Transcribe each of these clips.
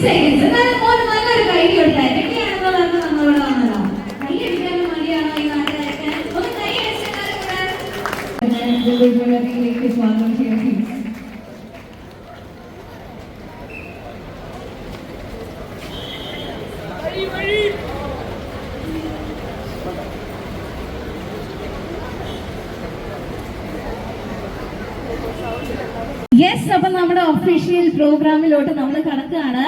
seconds. നല്ലൊരു കൈ കൊടുത്താൽ എങ്ങനെയാണെന്നുള്ളത് നമ്മളിവിടെ വന്നതാണ്. കൈ അടിക്കാനും മടിയാണോ ഈ നാട്ടുകാരൊക്കെ? ഒന്ന് കൈ അടിച്ചിട്ട് സ്വാഗതം ചെയ്യാം. യെസ്, അപ്പൊ നമ്മുടെ ഒഫീഷ്യൽ പ്രോഗ്രാമിലോട്ട് നമ്മൾ കടക്കുകയാണ്.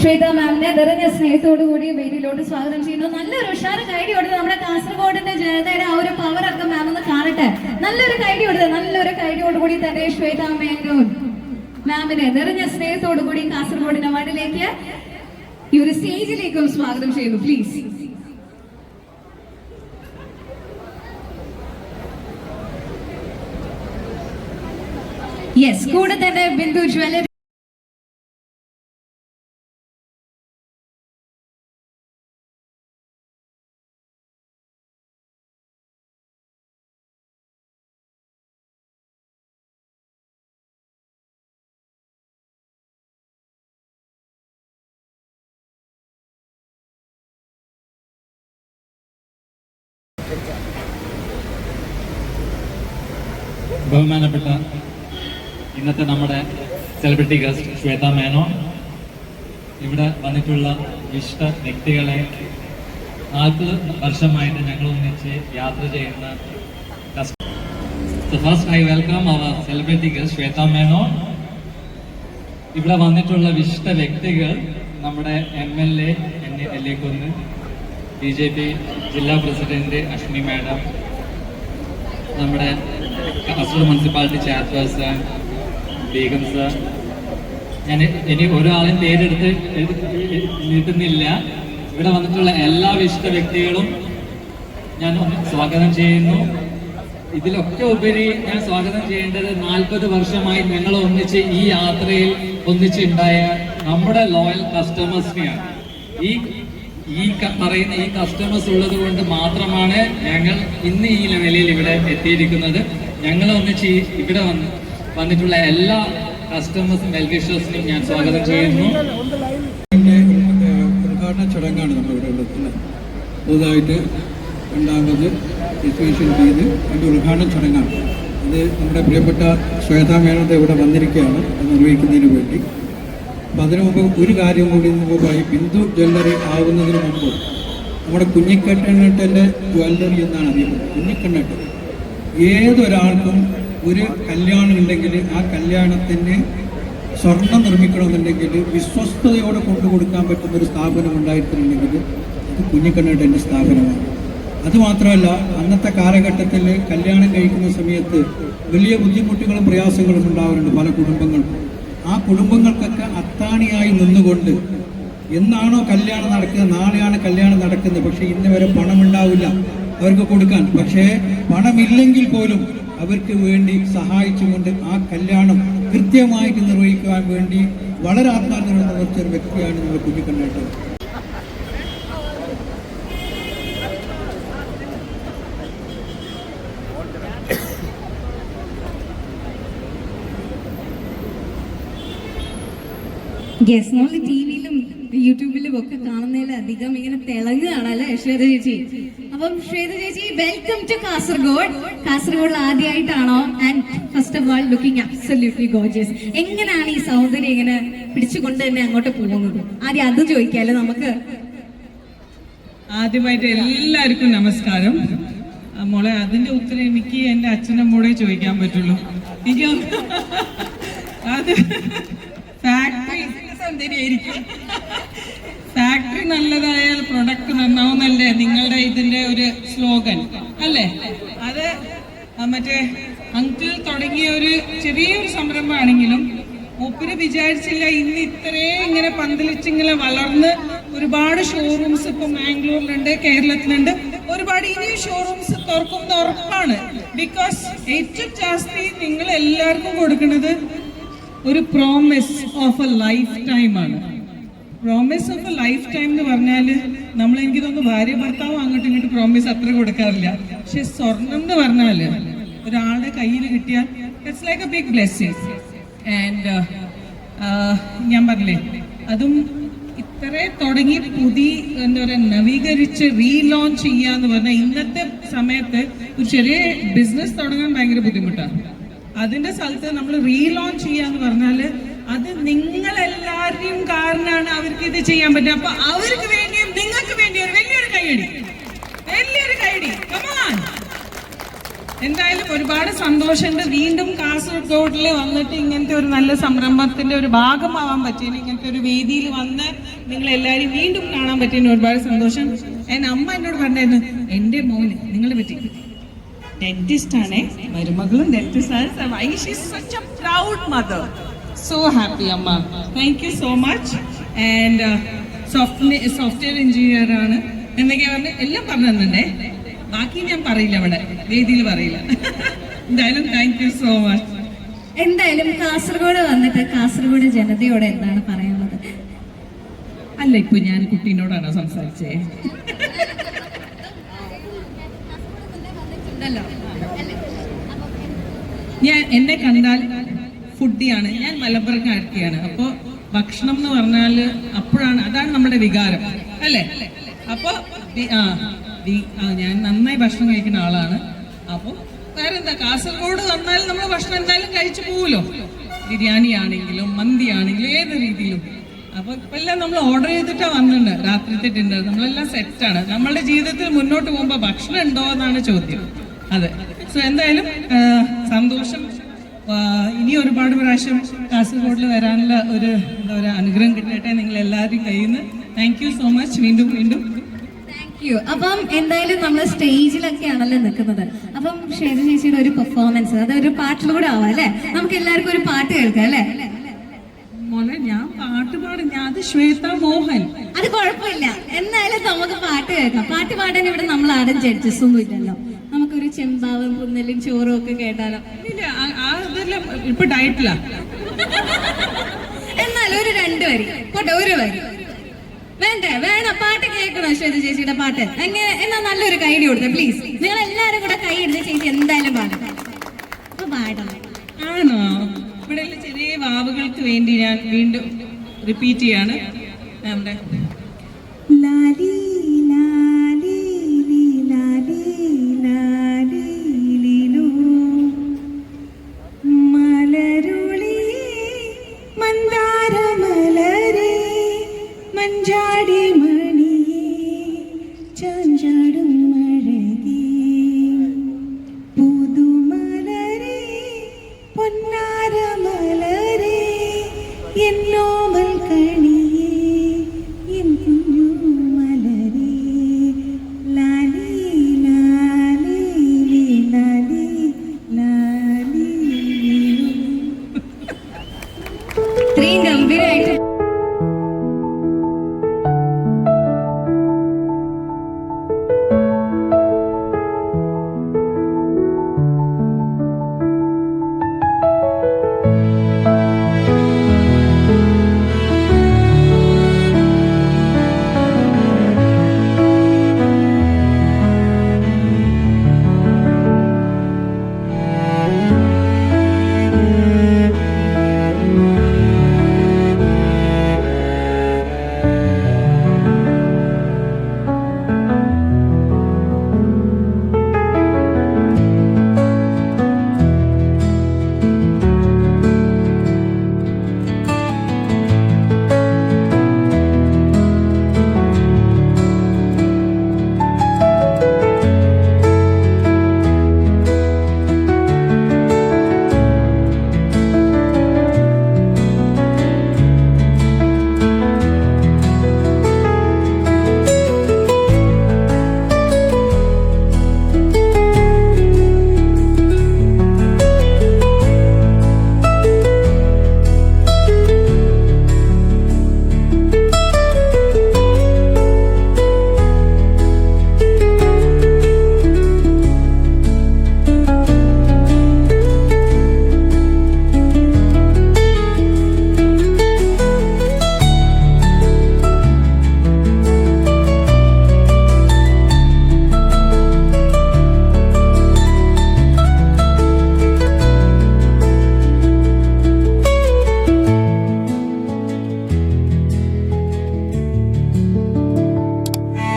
ശ്വേത മാമിനെ നിറഞ്ഞ സ്നേഹത്തോടു കൂടി വേദിയിലോട്ട് സ്വാഗതം ചെയ്യുന്നു. നല്ലൊരു ഉഷാറ് കൈഡി കൊടുത്ത് നമ്മുടെ കാസർഗോഡിന്റെ ജനതയുടെ ആ ഒരു പവർ ഒക്കെ മാം ഒന്ന് കാണട്ടെ. നല്ലൊരു കൈഡി കൊടുത്ത്, നല്ലൊരു കൈഡിയോടുകൂടി തന്നെ ശ്വേത മേനോൻ മാമിനെ നിറഞ്ഞ സ്നേഹത്തോടു കൂടി കാസർഗോഡിന്റെ മണ്ണിലേക്ക് ഈ ഒരു സ്റ്റേജിലേക്കും സ്വാഗതം ചെയ്യുന്നു. പ്ലീസ്. യെസ്, കൂടെ തന്നെ ബിന്ദു ജ്വല്ലറി ബഹുമാനപ്പെട്ട ഇന്നത്തെ നമ്മുടെ സെലിബ്രിറ്റി ഗസ്റ്റ് ശ്വേത മേനോൻ, ഇവിടെ വന്നിട്ടുള്ള ഇഷ്ട വ്യക്തികളെ 40 വർഷമായിട്ട് ഞങ്ങൾ ഒന്നിച്ച് യാത്ര ചെയ്യുന്ന first I welcome our celebrity guest Shweta Menon. ഇവിടെ വന്നിട്ടുള്ള വിശിഷ്ട വ്യക്തികൾ നമ്മുടെ MLA എല്ലേക്കുന്ന്, BJP ജില്ലാ പ്രസിഡന്റ് അശ്വിനി മാഡം, നമ്മുടെ Kasaragod municipality chairperson Begum sir. ഞാൻ ഇനി ഒരാളും പേരെടുത്ത് നീട്ടുന്നില്ല. ഇവിടെ വന്നിട്ടുള്ള എല്ലാ വിശിഷ്ട വ്യക്തികളും ഞാൻ സ്വാഗതം ചെയ്യുന്നു. ഇതിലൊക്കെ ഉപരി ഞാൻ സ്വാഗതം ചെയ്യേണ്ടത് 40 വർഷമായി ഞങ്ങൾ ഒന്നിച്ച് ഈ യാത്രയിൽ ഒന്നിച്ചുണ്ടായ നമ്മുടെ ലോയൽ കസ്റ്റമേഴ്സിനെയാണ്. ഈ പറയുന്ന ഈ കസ്റ്റമേഴ്സ് ഉള്ളത് കൊണ്ട് മാത്രമാണ് ഞങ്ങൾ ഇന്ന് ഈ നിലയിൽ ഇവിടെ എത്തിയിരിക്കുന്നത്. ഞങ്ങൾ ഒന്നിച്ച് ഇവിടെ വന്നിട്ടുള്ള എല്ലാ കസ്റ്റമേഴ്സും വെൽവിഷേഴ്സിനെയും ഞാൻ സ്വാഗതം ചെയ്യുന്നു. ഉദ്ഘാടന ചടങ്ങാണ് നമ്മളിവിടെ ഉള്ളത്. പുതുതായിട്ട് രണ്ടാമത് രജിസ്ട്രേഷൻ ചെയ്ത് അതിൻ്റെ ഉദ്ഘാടന ചടങ്ങാണ്. അത് നമ്മുടെ പ്രിയപ്പെട്ട ശ്വേത മേനോൻ ഇവിടെ വന്നിരിക്കുകയാണ് അത് നിർവഹിക്കുന്നതിന് വേണ്ടി. അപ്പം അതിനു മുമ്പ് ഒരു കാര്യം കൂടി മുമ്പായി, ബിന്ദു ജ്വല്ലറി ആവുന്നതിന് മുമ്പ് നമ്മുടെ കുഞ്ഞിക്കണ്ണേട്ടൻ്റെ ജ്വല്ലറി എന്നാണ് അറിയപ്പെടുന്നത്. കുഞ്ഞിക്കണ്ണേട്ടൻ ഏതൊരാൾക്കും ഒരു കല്യാണം ഉണ്ടെങ്കിൽ ആ കല്യാണത്തിന് സ്വർണം നിർമ്മിക്കണമെന്നുണ്ടെങ്കിൽ വിശ്വസ്തയോടെ കൊണ്ടുകൊടുക്കാൻ പറ്റുന്നൊരു സ്ഥാപനം ഉണ്ടായിട്ടുണ്ടെങ്കിൽ അത് കുഞ്ഞിക്കണ്ണേട്ടൻ്റെ സ്ഥാപനമാണ്. അതുമാത്രമല്ല, അന്നത്തെ കാലഘട്ടത്തിൽ കല്യാണം കഴിക്കുന്ന സമയത്ത് വലിയ ബുദ്ധിമുട്ടുകളും പ്രയാസങ്ങളും ഉണ്ടാവാറുണ്ട് പല കുടുംബങ്ങൾക്കും. ആ കുടുംബങ്ങൾക്കൊക്കെ അത്താണിയായി നിന്നുകൊണ്ട് എന്നാണോ കല്യാണം നടക്കുന്നത്, നാളെയാണ് കല്യാണം നടക്കുന്നത്, പക്ഷെ ഇന്ന് വരെ പണമുണ്ടാവില്ല അവർക്ക് കൊടുക്കാൻ. പക്ഷേ പണമില്ലെങ്കിൽ പോലും അവർക്ക് വേണ്ടി സഹായിച്ചുകൊണ്ട് ആ കല്യാണം കൃത്യമായിട്ട് നിർവഹിക്കുവാൻ വേണ്ടി വളരെ ആത്മാർത്ഥത നിർവഹിച്ച ഒരു വ്യക്തിയാണ് നമ്മുടെ കുഞ്ഞിക്കണ്ണേട്ടൻ. യെസ്, നമ്മൾ ടിവിയിലും യൂട്യൂബിലും ഒക്കെ കാണുന്നതിൽ അധികം ഇങ്ങനെ തിളങ്ങുകയാണ് അല്ലെ ശ്വേത ചേച്ചി? അപ്പം ശ്വേത ചേച്ചി, വെൽക്കം ടു കാസർഗോഡ്. കാസർഗോഡിൽ ആദ്യമായിട്ടാണോ? And first of all looking absolutely gorgeous. എങ്ങനെയാണ് ഈ സൗന്ദര്യം ഇങ്ങനെ പിടിച്ചുകൊണ്ട് തന്നെ അങ്ങോട്ട് പോകുന്നത്? ആദ്യം അത് ചോദിക്കാല്ലേ നമുക്ക്. ആദ്യമായിട്ട് എല്ലാവർക്കും നമസ്കാരം. മോളെ, അതിന്റെ ഉത്തരം എനിക്ക് എൻ്റെ അച്ഛനമ്മോടെ ചോദിക്കാൻ പറ്റുള്ളൂ. എനിക്ക് അത് ഫാക്ടറി സൗന്ദര്യമായിരിക്കും. ഫാക്ടറി നല്ലതായാൽ പ്രൊഡക്റ്റ് നന്നാവുന്നല്ലേ നിങ്ങളുടെ ഇതിന്റെ ഒരു സ്ലോഗൻ അല്ലേ? അത് മറ്റേ അങ്കിൾ തുടങ്ങിയ ഒരു ചെറിയൊരു സംരംഭമാണെങ്കിലും മൂപ്പര് വിചാരിച്ചില്ല ഇന്ന് ഇത്രയും ഇങ്ങനെ പന്തലിച്ചിങ്ങനെ വളർന്ന് ഒരുപാട് ഷോറൂംസ് ഇപ്പൊ മാംഗ്ലൂരിലുണ്ട്, കേരളത്തിലുണ്ട്, ഒരുപാട് ഇനിയും ഷോറൂംസ് തുറക്കുന്ന ഉറപ്പാണ്. ബിക്കോസ് ഏറ്റവും ജാസ്തി നിങ്ങൾ എല്ലാവർക്കും കൊടുക്കുന്നത് ഒരു promise of a lifetime ആണ്. Promise of a lifetime എന്ന് പറഞ്ഞാൽ നമ്മൾ എനിക്ക് തോന്നുന്നു ഭാര്യ ഭർത്താവും അങ്ങോട്ടും ഇങ്ങോട്ട് പ്രോമിസ് അത്ര കൊടുക്കാറില്ല. പക്ഷെ സ്വർണം എന്ന് പറഞ്ഞാൽ ഒരാളുടെ കയ്യിൽ കിട്ടിയാൽ it's like a big blessing. And ഞാൻ പറഞ്ഞില്ലേ, അതും ഇത്ര തുടങ്ങി പുതിയ എന്താ പറയുക നവീകരിച്ച് റീലോഞ്ച് ചെയ്യാന്ന് പറഞ്ഞാൽ ഇന്നത്തെ സമയത്ത് ഒരു ചെറിയ ബിസിനസ് തുടങ്ങാൻ ഭയങ്കര ബുദ്ധിമുട്ടാണ്. അതിന്റെ സ്ഥലത്ത് നമ്മൾ റീലോഞ്ച് ചെയ്യാന്ന് പറഞ്ഞാൽ അത് നിങ്ങളെല്ലാവരുടെയും കാരണമാണ് അവർക്ക് ഇത് ചെയ്യാൻ പറ്റുക. അപ്പൊ അവർക്ക് വേണ്ടിയും നിങ്ങൾക്ക് വേണ്ടിയും വലിയൊരു കൈയടി, വലിയൊരു കൈയടി. കമാൻ. എന്തായാലും ഒരുപാട് സന്തോഷമുണ്ട്. വീണ്ടും കാസർഗോഡിൽ വന്നിട്ട് ഇങ്ങനത്തെ ഒരു നല്ല സംരംഭത്തിന്റെ ഒരു ഭാഗമാവാൻ പറ്റിയതിന്, ഇങ്ങനത്തെ ഒരു വേദിയിൽ വന്ന് നിങ്ങൾ എല്ലാവരും വീണ്ടും കാണാൻ പറ്റിയതിന് ഒരുപാട് സന്തോഷം. എന്റെ അമ്മ എന്നോട് പറഞ്ഞായിരുന്നു, എന്റെ മോന് നിങ്ങളെ പറ്റി ഡെന്റിസ്റ്റ് ആണേ, മരുമകളും ഡെന്റിസ്റ്റ് ആണ്. She is such a proud mother. So happy അമ്മ. Thank you so much. And software engineer ആണ് എന്നൊക്കെ പറഞ്ഞ് എല്ലാം പറഞ്ഞു തന്നിട്ടുണ്ടേ. ബാക്കി ഞാൻ പറയില്ല, ഇവിടെ വേദിയിൽ പറയില്ല. എന്തായാലും താങ്ക് യു സോ മച്ച്. എന്തായാലും കാസർഗോഡ് വന്നിട്ട് കാസർഗോഡ് ജനതയോട് എന്താണ് പറയാനുള്ളത്? അല്ല, ഇപ്പൊ ഞാൻ കുട്ടീനോടാണോ സംസാരിച്ചേ? ഞാൻ എന്നെ കണ്ടാൽ ഫുഡിയാണ്, ഞാൻ മലപ്പുറക്കാരത്തിയാണ്. അപ്പോൾ ഭക്ഷണം എന്ന് പറഞ്ഞാൽ അപ്പോഴാണ്, അതാണ് നമ്മുടെ വികാരം അല്ലേ? അപ്പോൾ ഞാൻ നന്നായി ഭക്ഷണം കഴിക്കുന്ന ആളാണ്. അപ്പോൾ വേറെന്താ, കാസർഗോഡ് വന്നാൽ നമ്മൾ ഭക്ഷണം എന്തായാലും കഴിച്ചു പോകുമല്ലോ. ബിരിയാണി ആണെങ്കിലും മന്തി ആണെങ്കിലും ഏത് രീതിയിലും. അപ്പോൾ ഇപ്പം എല്ലാം നമ്മൾ ഓർഡർ ചെയ്തിട്ടാണ് വന്നിട്ടുണ്ട്. രാത്രിത്തെ ഡിന്നർ നമ്മളെല്ലാം സെറ്റാണ്. നമ്മളുടെ ജീവിതത്തിൽ മുന്നോട്ട് പോകുമ്പോൾ ഭക്ഷണം ഉണ്ടോ എന്നാണ് ചോദ്യം. അതെ. സോ എന്തായാലും സന്തോഷം. ഇനി ഒരുപാട് പ്രാവശ്യം കാസർഗോഡിൽ വരാനുള്ള ഒരു എന്താ പറയുക അനുഗ്രഹം കിട്ടട്ടെ നിങ്ങൾ എല്ലാവരുടെയും കയ്യിൽ നിന്ന്. Thank you so much. വീണ്ടും വീണ്ടും താങ്ക് യു. അപ്പം എന്തായാലും നമ്മൾ സ്റ്റേജിലൊക്കെയാണല്ലോ നിൽക്കുന്നത്. അപ്പം ശ്വേത ചേച്ചിയുടെ ഒരു പെർഫോമൻസ്, അതൊരു പാട്ടിലൂടെ ആവാം അല്ലേ? നമുക്ക് എല്ലാവർക്കും ഒരു പാട്ട് കേൾക്കാം അല്ലേ? മോനെ, ഞാൻ പാട്ട് പാടും. ഞാൻ അത് ശ്വേത മോഹൻ. അത് കുഴപ്പമില്ല, എന്നാലും നമുക്ക് പാട്ട് കേൾക്കാം. പാട്ട് പാടാൻ ഇവിടെ നമ്മൾ ആരും ജഡ്ജസ് ഒന്നും ഇല്ലല്ലോ. നമുക്കൊരു ചെമ്പാവും പുന്നലും ചോറും ഒക്കെ കേട്ടാലോ? ഇല്ല, അതെല്ലാം ഇപ്പൊ ഡയറ്റിലാ. എന്നാലും ഒരു 2 വരി പോട്ടെ, 1 വരി വേണ്ടേ? വേണം, പാട്ട് കേൾക്കണോ ശ്വേത ചേച്ചിയുടെ പാട്ട്? എങ്ങനെ എന്നാ നല്ലൊരു കൈഡി കൊടുത്തേ പ്ലീസ്. നിങ്ങൾ എല്ലാരും കൂടെ കൈ എടുത്ത് ചേച്ചി എന്തായാലും പാടും. അപ്പൊ പാടാം. ആണോ? ഇവിടെ ചെറിയ വാവുകൾക്ക് വേണ്ടി ഞാൻ വീണ്ടും റിപ്പീറ്റ് ചെയ്യാണ്. നമ്മുടെ ലാലി ലാലി ലാലി ലാലി ലീലു മലരുളി മന്ദാരമലരേ മഞ്ചാടി മണിയേ ചാഞ്ചാടും അഴകേ പുതുമലരേ പൊന്നാരമലരേ എന്നോമൽ കണിയേ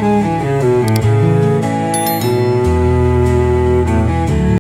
Thank